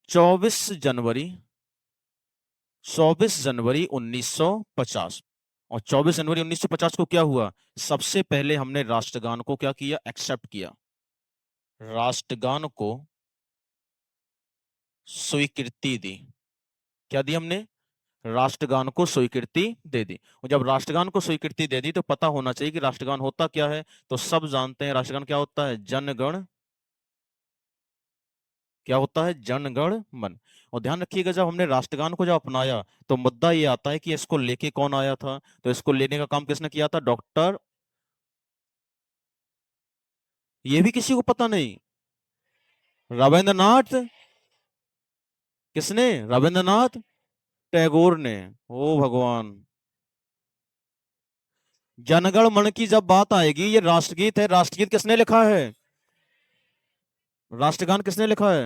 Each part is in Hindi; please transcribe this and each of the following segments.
24 जनवरी 24 जनवरी 1950। और 24 जनवरी 1950 को क्या हुआ? सबसे पहले हमने राष्ट्रगान को क्या किया? एक्सेप्ट किया। राष्ट्रगान को स्वीकृति दी। क्या दी हमने? राष्ट्रगान को स्वीकृति दे दी। और जब राष्ट्रगान को स्वीकृति दे दी तो पता होना चाहिए कि राष्ट्रगान होता क्या है। तो सब जानते हैं राष्ट्रगान क्या होता है। जनगण, क्या होता है? जनगण मन। और ध्यान रखिएगा, जब हमने राष्ट्रगान को जब अपनाया तो मुद्दा ये आता है कि इसको लेके कौन आया था। तो इसको लेने का काम किसने किया था? डॉक्टर, ये भी किसी को पता नहीं। रविंद्रनाथ, किसने? रविंद्रनाथ टैगोर ने। ओ भगवान। जनगण मन की जब बात आएगी, ये राष्ट्रगीत है। राष्ट्रगीत किसने लिखा है? राष्ट्रगान किसने लिखा है?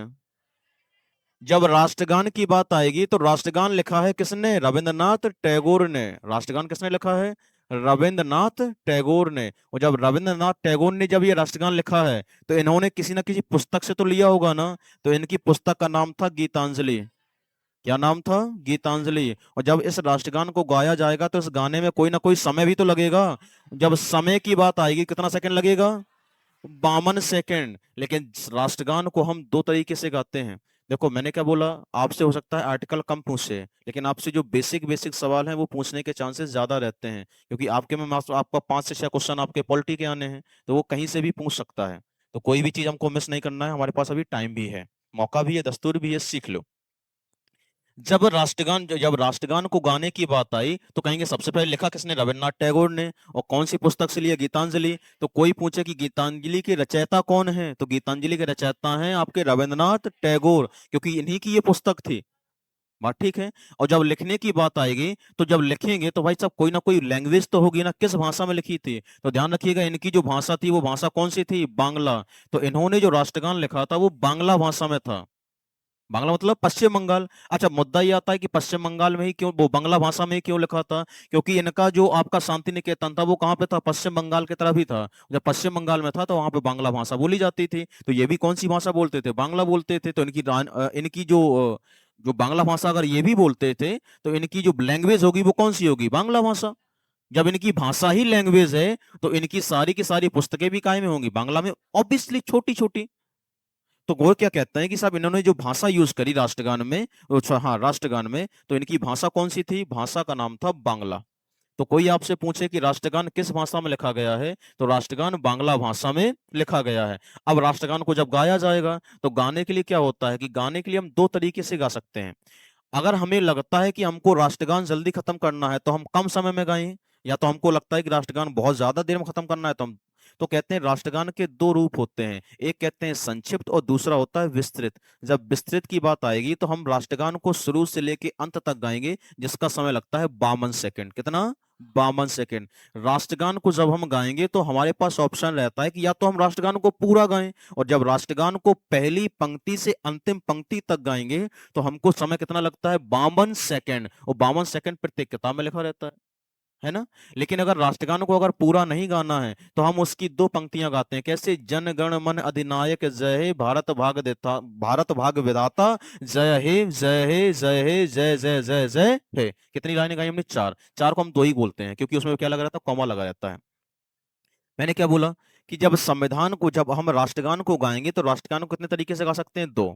जब राष्ट्रगान की बात आएगी तो राष्ट्रगान लिखा है किसने? रविंद्रनाथ टैगोर ने। राष्ट्रगान किसने लिखा है? रविंद्रनाथ टैगोर ने। और जब रविंद्रनाथ टैगोर ने जब ये राष्ट्रगान लिखा है तो इन्होंने किसी ना किसी पुस्तक से तो लिया होगा ना। तो इनकी पुस्तक का नाम था गीतांजलि। क्या नाम था? गीतांजलि। और जब इस राष्ट्रगान को गाया जाएगा तो इस गाने में कोई ना कोई समय भी तो लगेगा। जब समय की बात आएगी कितना सेकंड लगेगा? 52 सेकंड। लेकिन राष्ट्रगान को हम दो तरीके से गाते हैं। देखो मैंने क्या बोला, आपसे हो सकता है आर्टिकल कम पूछे, लेकिन आपसे जो बेसिक बेसिक सवाल हैं वो पूछने के चांसेस ज्यादा रहते हैं, क्योंकि आपके में आपका 5 से 6 क्वेश्चन आपके पॉलिटी के आने हैं, तो वो कहीं से भी पूछ सकता है। तो कोई भी चीज हमको मिस नहीं करना है, हमारे पास अभी टाइम भी है, मौका भी है, दस्तूर भी है, सीख लो। जब राष्ट्रगान को गाने की बात आई तो कहेंगे सबसे पहले लिखा किसने? रविन्द्रनाथ टैगोर ने। और कौन सी पुस्तक से लिया? गीतांजलि। तो कोई पूछे कि गीतांजलि के रचयिता कौन है, तो गीतांजलि के रचयिता हैं आपके रविन्द्रनाथ टैगोर, क्योंकि इन्हीं की ये पुस्तक थी। बात ठीक है। और जब लिखने की बात आएगी तो जब लिखेंगे तो भाई साहब कोई ना कोई लैंग्वेज तो होगी ना, किस भाषा में लिखी थी? तो ध्यान रखिएगा, इनकी जो भाषा थी वो भाषा कौन सी थी? बांग्ला। तो इन्होंने जो राष्ट्रगान लिखा था वो बांग्ला भाषा में था। बांग्ला मतलब पश्चिम बंगाल। अच्छा, मुद्दा ये आता है कि पश्चिम बंगाल में ही क्यों, वो बांग्ला भाषा में ही क्यों लिखा था? क्योंकि इनका जो आपका शांति निकेतन था वो कहाँ पे था? पश्चिम बंगाल की तरफ ही था। जब पश्चिम बंगाल में था तो वहां पे बांग्ला भाषा बोली जाती थी। तो ये भी कौन सी भाषा बोलते थे? बांग्ला बोलते थे। तो इनकी जो बांग्ला भाषा अगर ये भी बोलते थे तो इनकी जो लैंग्वेज होगी वो कौन सी होगी? बांग्ला भाषा। जब इनकी भाषा ही लैंग्वेज है तो इनकी सारी की सारी पुस्तकें भी काय में होंगी? बांग्ला में, ऑब्वियसली छोटी छोटी। तो वो क्या कहते हैं कि साहब इन्होंने जो भाषा यूज करी राष्ट्रगान में, अच्छा हाँ राष्ट्रगान में, तो इनकी भाषा कौन सी थी? भाषा का नाम था बांग्ला। तो कोई आपसे पूछे कि राष्ट्रगान किस भाषा में लिखा गया है, तो राष्ट्रगान बांग्ला भाषा में लिखा गया है। अब राष्ट्रगान को जब गाया जाएगा तो गाने के लिए क्या होता है कि गाने के लिए हम दो तरीके से गा सकते हैं। अगर हमें लगता है कि हमको राष्ट्रगान जल्दी खत्म करना है तो हम कम समय में गाएं, या तो हमको लगता है कि राष्ट्रगान बहुत ज्यादा देर में खत्म करना है तो हम, तो कहते हैं राष्ट्रगान के दो रूप होते हैं, एक कहते हैं संक्षिप्त और दूसरा होता है विस्तृत। जब विस्तृत की बात आएगी तो हम राष्ट्रगान को शुरू से लेके अंत तक गाएंगे, जिसका समय लगता है 52 सेकंड। कितना? 52 सेकंड। राष्ट्रगान को जब हम गाएंगे तो हमारे पास ऑप्शन रहता है कि या तो हम राष्ट्रगान को पूरा गाएं, और जब राष्ट्रगान को पहली पंक्ति से अंतिम पंक्ति तक गाएंगे तो हमको समय कितना लगता है? 52 सेकंड। और 52 सेकंड प्रत्येक किताब में लिखा रहता है ना। लेकिन अगर राष्ट्रगान को अगर पूरा नहीं गाना है तो हम उसकी दो पंक्तियां गाते हैं। कैसे? जन गण मन अधिनायक जय हे, भारत भाग देता, भारत भाग विधाता, जय हे जय हे जय हे जय जय जय जय हे। कितनी लाइनें गाई हमने? चार। चार को हम दो ही बोलते हैं क्योंकि उसमें क्या लगा रहता है? कॉमा लगा रहता है। मैंने क्या बोला कि जब संविधान को, जब हम राष्ट्रगान को गाएंगे तो राष्ट्रगान को कितने तरीके से गा सकते हैं? दो।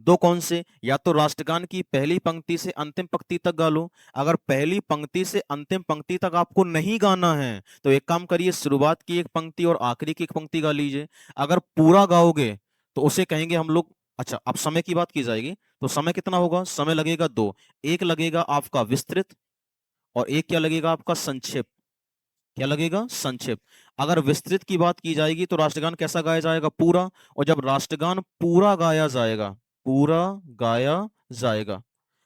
दो कौन से? या तो राष्ट्रगान की पहली पंक्ति से अंतिम पंक्ति तक गा लो। अगर पहली पंक्ति से अंतिम पंक्ति तक आपको नहीं गाना है तो एक काम करिए, शुरुआत की एक पंक्ति और आखिरी की एक पंक्ति गा लीजिए। अगर पूरा गाओगे तो उसे कहेंगे हम लोग। अच्छा, अब समय की बात की जाएगी तो समय कितना होगा? समय लगेगा दो। एक लगेगा आपका विस्तृत और एक क्या लगेगा आपका? संक्षिप्त। क्या लगेगा? संक्षिप्त। अगर विस्तृत की बात की जाएगी तो राष्ट्रगान कैसा गाया जाएगा? पूरा। और जब राष्ट्रगान पूरा गाया जाएगा, पूरा गाया जाएगा,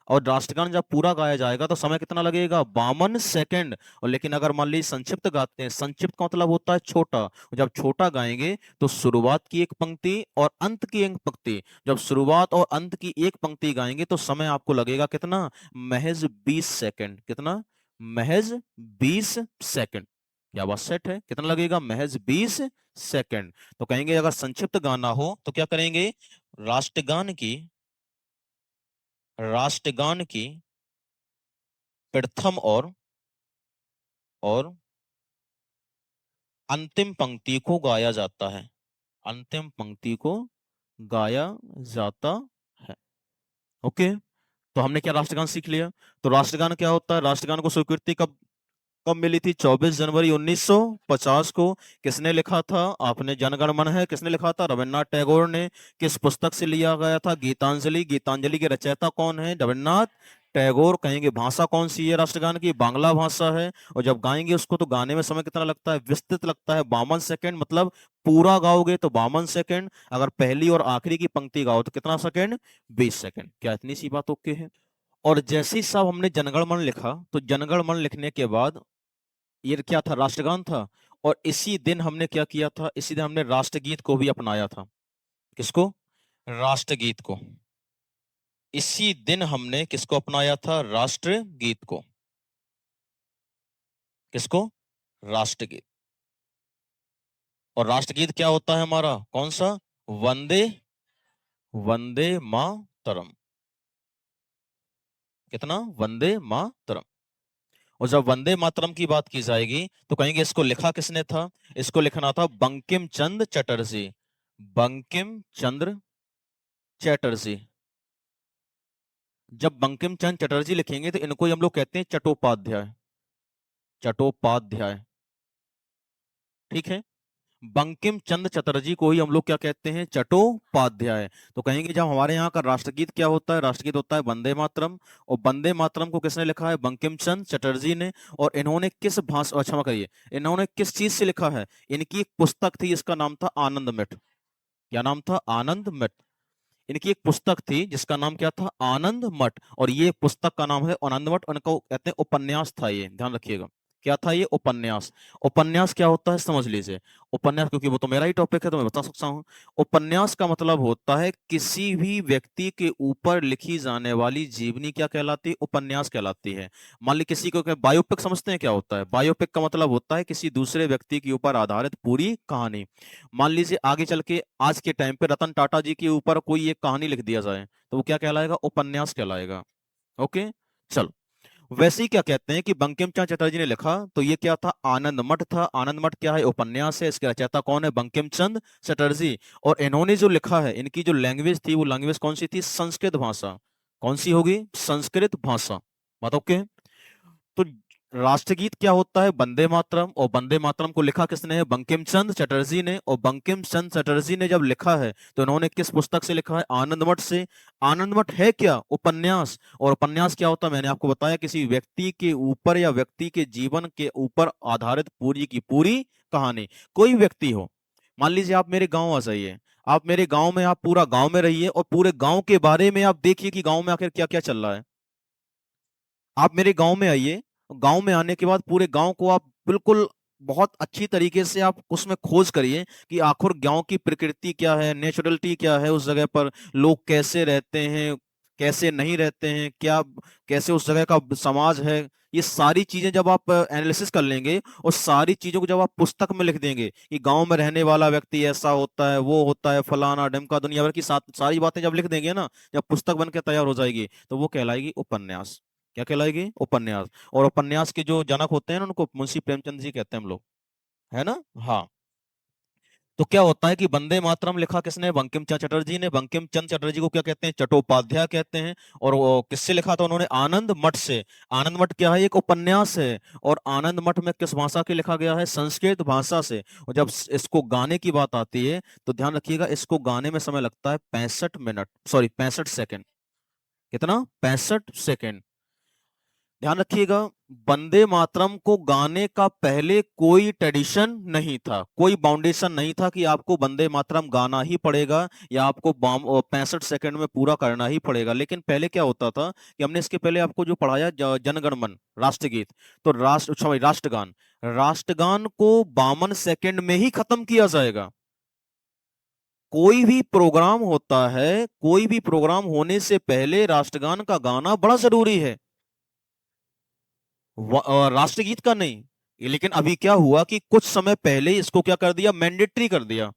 और राष्ट्रगान जब पूरा गाया जाएगा तो समय कितना लगेगा? 52 सेकंड। और लेकिन अगर मान लीजिए संक्षिप्त गाते हैं, संक्षिप्त का मतलब होता है छोटा, और जब छोटा गाएंगे तो शुरुआत की एक पंक्ति और अंत की एक पंक्ति, जब शुरुआत और अंत की एक पंक्ति गाएंगे तो समय आपको लगेगा कितना? महज 20 सेकंड। कितना? महज 20 सेकंड। क्या बात सेट है? कितना लगेगा? महज 20 सेकंड। तो कहेंगे अगर संक्षिप्त गाना हो तो क्या करेंगे? राष्ट्रगान की राष्ट्रगान की प्रथम और अंतिम पंक्ति को गाया जाता है। अंतिम पंक्ति को गाया जाता है। ओके, तो हमने क्या राष्ट्रगान सीख लिया। तो राष्ट्रगान क्या होता है, राष्ट्रगान को स्वीकृति कब कब मिली थी? 24 जनवरी 1950 को। किसने लिखा था? आपने जनगण मन है किसने लिखा था? रविन्द्रनाथ टैगोर ने। किस पुस्तक से लिया गया था? गीतांजलि। गीतांजलि के रचयिता कौन है? रविन्द्रनाथ टैगोर। कहेंगे भाषा कौन सी है राष्ट्रगान की? बांग्ला भाषा है। और जब गाएंगे उसको तो गाने में समय कितना लगता है? विस्तृत लगता है, 52 सेकंड। मतलब पूरा गाओगे तो 52 सेकंड, अगर पहली और आखिरी की पंक्ति गाओ तो कितना सेकंड? 20 सेकंड। क्या इतनी सी बात ओके है? और जैसे ही साहब हमने जनगण मन लिखा, तो जनगण मन लिखने के बाद ये क्या था? राष्ट्रगान था। और इसी दिन हमने क्या किया था? इसी दिन हमने राष्ट्रगीत को भी अपनाया था। किसको? राष्ट्रगीत को। इसी दिन हमने किसको अपनाया था? राष्ट्रगीत को। किसको? राष्ट्रगीत। और राष्ट्रगीत क्या होता है हमारा? कौन सा? वंदे वंदे मातरम। कितना? वंदे मातरम। और जब वंदे मातरम की बात की जाएगी तो कहेंगे इसको लिखा किसने था? इसको लिखना था बंकिम चंद्र चटर्जी। बंकिम चंद्र चटर्जी। जब बंकिम चंद्र चटर्जी लिखेंगे तो इनको ही हम लोग कहते हैं चट्टोपाध्याय। चट्टोपाध्याय। ठीक है। बंकिम चंद्र चटर्जी को ही हम लोग क्या कहते हैं? चट्टोपाध्याय। तो कहेंगे जब हमारे यहाँ का राष्ट्रगीत क्या होता है? राष्ट्रगीत होता है वंदे मातरम। और वंदे मातरम को किसने लिखा है? बंकिम चंद्र चटर्जी ने। और इन्होंने किस भाषा, क्षमा करिए, इन्होंने किस चीज से लिखा है? इनकी एक पुस्तक थी, इसका नाम था आनंद मठ। क्या नाम था? आनंद मठ। इनकी एक पुस्तक थी जिसका नाम क्या था? आनंद मठ। और ये पुस्तक का नाम है आनंद मठ। उनको कहते हैं उपन्यास था ये, ध्यान रखिएगा। क्या था ये? उपन्यास। उपन्यास क्या होता है समझ लीजिए। उपन्यास, क्योंकि वो तो मेरा ही टॉपिक है तो मैं बता सकता हूँ। उपन्यास का मतलब होता है किसी भी व्यक्ति के ऊपर लिखी जाने वाली जीवनी क्या कहलाती है? उपन्यास कहलाती है। मान ली किसी को बायोपिक समझते हैं क्या होता है? बायोपिक का मतलब होता है किसी दूसरे व्यक्ति के ऊपर आधारित पूरी कहानी। मान लीजिए आगे चल के आज के टाइम पे रतन टाटा जी के ऊपर कोई एक कहानी लिख दिया जाए तो वो क्या कहलाएगा? उपन्यास कहलाएगा। ओके, चलो। वैसे ही क्या कहते हैं कि बंकिम चंद्र चटर्जी ने लिखा तो ये क्या था? आनंद मठ था। आनंद मठ क्या है? उपन्यास है। इसके रचयिता कौन है? बंकिम चंद्र चटर्जी। और इन्होंने जो लिखा है, इनकी जो लैंग्वेज थी वो लैंग्वेज कौन सी थी? संस्कृत भाषा। कौन सी होगी? संस्कृत भाषा। बात ओके। तो राष्ट्रगीत क्या होता है? वंदे मातरम। और वंदे मातरम को लिखा किसने है? बंकिम चंद्र चटर्जी ने। और बंकिम चंद्र चटर्जी ने जब लिखा है तो इन्होंने किस पुस्तक से लिखा है? आनंद मठ से। आनंद मठ है क्या? उपन्यास। और उपन्यास क्या होता है? मैंने आपको बताया किसी व्यक्ति के ऊपर या व्यक्ति के जीवन के ऊपर आधारित पूरी की पूरी कहानी। कोई व्यक्ति हो, मान लीजिए आप मेरे गांव आ जाइए। आप मेरे गांव में, आप पूरा गांव में रहिए और पूरे गांव के बारे में आप देखिए कि गांव में आखिर क्या क्या चल रहा है। आप मेरे गांव में आइए। गांव में आने के बाद पूरे गांव को आप बिल्कुल बहुत अच्छी तरीके से आप उसमें खोज करिए कि आखिर गांव की प्रकृति क्या है, नेचुरलिटी क्या है, उस जगह पर लोग कैसे रहते हैं, कैसे नहीं रहते हैं, क्या कैसे उस जगह का समाज है। ये सारी चीजें जब आप एनालिसिस कर लेंगे और सारी चीजों को जब आप पुस्तक में लिख देंगे कि गांव में रहने वाला व्यक्ति ऐसा होता है, वो होता है, फलाना ढिमका, दुनिया भर की सारी बातें जब लिख देंगे ना, जब पुस्तक बन के तैयार हो जाएगी तो वो कहलाएगी उपन्यास। क्या कहलाएगी? उपन्यास। और उपन्यास के जो जनक होते हैं ना उनको मुंशी प्रेमचंद जी कहते हैं हम लोग, है ना? हाँ। तो क्या होता है कि वंदे मातरम लिखा किसने? बंकिम चंद्र चटर्जी ने। बंकिम चंद्र चटर्जी को क्या कहते हैं? चट्टोपाध्याय कहते हैं। और वो किससे लिखा था उन्होंने? आनंद मठ से। आनंद मठ क्या है? एक उपन्यास है। और आनंद मठ में किस भाषा के लिखा गया है? संस्कृत भाषा से। और जब इसको गाने की बात आती है तो ध्यान रखिएगा, इसको गाने में समय लगता है 65 मिनट, सॉरी 65 सेकंड। कितना? 65 सेकंड। ध्यान रखिएगा, वंदे मातरम को गाने का पहले कोई ट्रेडिशन नहीं था, कोई बाउंडेशन नहीं था कि आपको वंदे मातरम गाना ही पड़ेगा या आपको 65 सेकंड में पूरा करना ही पड़ेगा। लेकिन पहले क्या होता था कि हमने इसके पहले आपको जो पढ़ाया जनगण मन, राष्ट्रगीत, तो राष्ट्रगान, राष्ट्रगान को 52 सेकंड में ही खत्म किया जाएगा। कोई भी प्रोग्राम होता है, कोई भी प्रोग्राम होने से पहले राष्ट्रगान का गाना बड़ा जरूरी है, राष्ट्रगीत का नहीं। लेकिन अभी क्या हुआ कि कुछ समय पहले इसको क्या कर दिया? मैंडेटरी कर दिया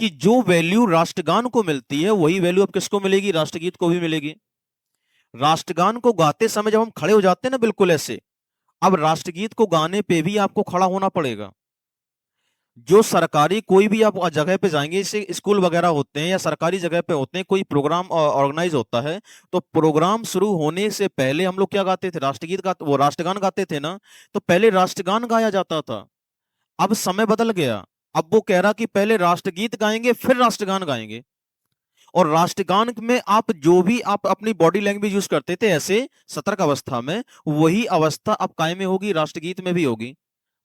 कि जो वैल्यू राष्ट्रगान को मिलती है वही वैल्यू अब किसको मिलेगी? राष्ट्रगीत को भी मिलेगी। राष्ट्रगान को गाते समय जब हम खड़े हो जाते हैं ना बिल्कुल ऐसे, अब राष्ट्रगीत को गाने पे भी आपको खड़ा होना पड़ेगा। जो सरकारी कोई भी आप जगह पे जाएंगे, जैसे स्कूल वगैरह होते हैं या सरकारी जगह पे होते हैं, कोई प्रोग्राम ऑर्गेनाइज होता है, तो प्रोग्राम शुरू होने से पहले हम लोग क्या गाते थे, राष्ट्रगीत गा, वो राष्ट्रगान गाते थे ना। तो पहले राष्ट्रगान गाया जाता था। अब समय बदल गया। अब वो कह रहा कि पहले राष्ट्रगीत गाएंगे फिर राष्ट्रगान गाएंगे। और राष्ट्रगान में आप जो भी आप अपनी बॉडी लैंग्वेज यूज करते थे ऐसे सतर्क अवस्था में, वही अवस्था अब कायम में होगी, राष्ट्रगीत में भी होगी।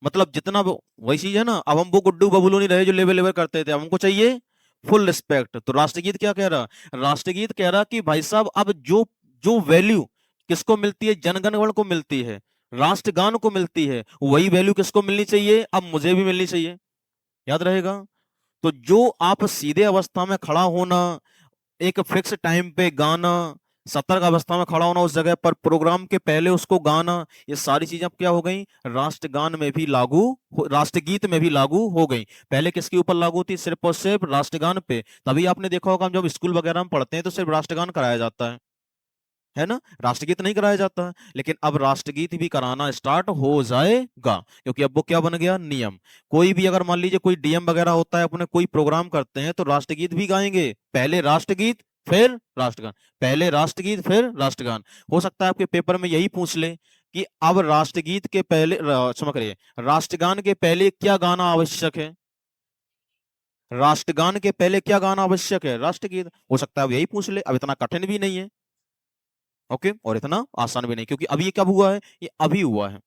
मतलब जितना वही चीज है ना, अब हम वो गुड्डू बबलू नहीं रहे जो लेवल लेवल करते थे, अब हमको चाहिए फुल रिस्पेक्ट। तो राष्ट्रगीत क्या कह रहा, राष्ट्रगीत कह रहा कि भाई साहब अब जो जो वैल्यू किसको मिलती है, जनगण मन को मिलती है, राष्ट्रगान को मिलती है, वही वैल्यू किसको मिलनी चाहिए, अब मुझे भी मिलनी चाहिए। याद रहेगा। तो जो आप सीधे अवस्था में खड़ा होना, एक फिक्स टाइम पे गाना, सतर्क अवस्था में खड़ा होना उस जगह पर, प्रोग्राम के पहले उसको गाना, ये सारी चीजें अब क्या हो गई, राष्ट्रगान में भी लागू, राष्ट्रगीत में भी लागू हो गई। पहले किसके ऊपर लागू थी, सिर्फ और सिर्फ राष्ट्रगान पे। तभी आपने देखा होगा हम जब स्कूल वगैरह में पढ़ते हैं तो सिर्फ राष्ट्रगान कराया जाता है ना, राष्ट्रगीत नहीं कराया जाता है। लेकिन अब राष्ट्रगीत भी कराना स्टार्ट हो जाएगा, क्योंकि अब वो क्या बन गया, नियम। कोई भी अगर मान लीजिए कोई डीएम वगैरह होता है, अपने कोई प्रोग्राम करते हैं, तो राष्ट्रगीत भी गाएंगे, पहले राष्ट्रगीत फिर राष्ट्रगान, पहले राष्ट्रगीत फिर राष्ट्रगान। हो सकता है आपके पेपर में यही पूछ ले कि अब राष्ट्रगीत के पहले क्षमा करिए, राष्ट्रगान के पहले क्या गाना आवश्यक है, राष्ट्रगान के पहले क्या गाना आवश्यक है, राष्ट्रगीत। हो सकता है अब यही पूछ ले, अब इतना कठिन भी नहीं है। ओके, और इतना आसान भी नहीं, क्योंकि अभी ये कब हुआ है, ये अभी हुआ है।